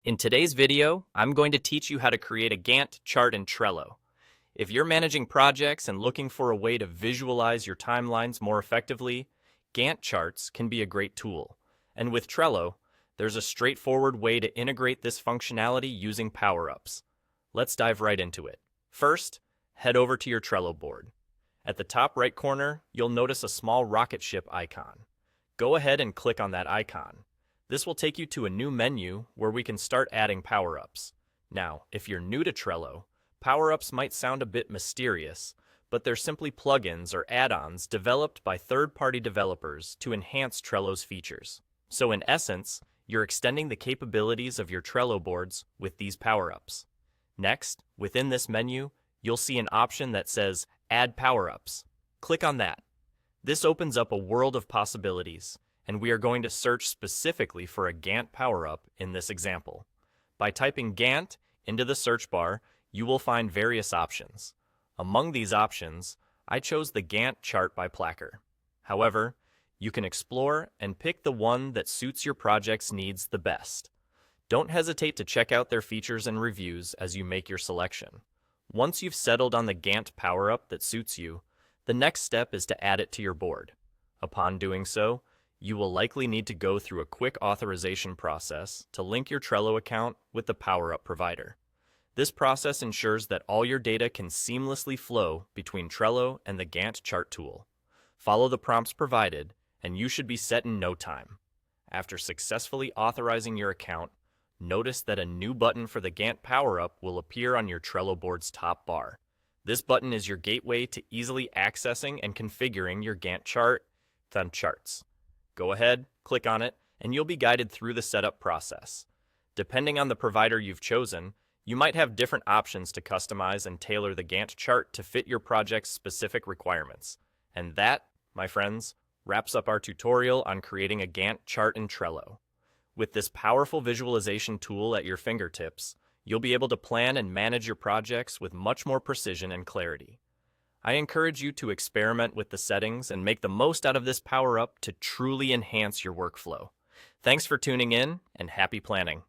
In today's video, I'm going to teach you how to create a Gantt chart in Trello. If you're managing projects and looking for a way to visualize your timelines more effectively, Gantt charts can be a great tool. And with Trello, there's a straightforward way to integrate this functionality using power-ups. Let's dive right into it. First, head over to your Trello board. At the top right corner, you'll notice a small rocket ship icon. Go ahead and click on that icon. This will take you to a new menu where we can start adding power-ups. Now, if you're new to Trello, power-ups might sound a bit mysterious, but they're simply plugins or add-ons developed by third-party developers to enhance Trello's features. So in essence, you're extending the capabilities of your Trello boards with these power-ups. Next, within this menu, you'll see an option that says Add Power-ups. Click on that. This opens up a world of possibilities, and we are going to search specifically for a Gantt power-up in this example. By typing Gantt into the search bar, you will find various options. Among these options, I chose the Gantt chart by Placker. However, you can explore and pick the one that suits your project's needs the best. Don't hesitate to check out their features and reviews as you make your selection. Once you've settled on the Gantt power-up that suits you, the next step is to add it to your board. Upon doing so, you will likely need to go through a quick authorization process to link your Trello account with the power-up provider. This process ensures that all your data can seamlessly flow between Trello and the Gantt chart tool. Follow the prompts provided, and you should be set in no time. After successfully authorizing your account, notice that a new button for the Gantt power-up will appear on your Trello board's top bar. This button is your gateway to easily accessing and configuring your Gantt chart and charts. Go ahead, click on it, and you'll be guided through the setup process. Depending on the provider you've chosen, you might have different options to customize and tailor the Gantt chart to fit your project's specific requirements. And that, my friends, wraps up our tutorial on creating a Gantt chart in Trello. With this powerful visualization tool at your fingertips, you'll be able to plan and manage your projects with much more precision and clarity. I encourage you to experiment with the settings and make the most out of this power-up to truly enhance your workflow. Thanks for tuning in, and happy planning.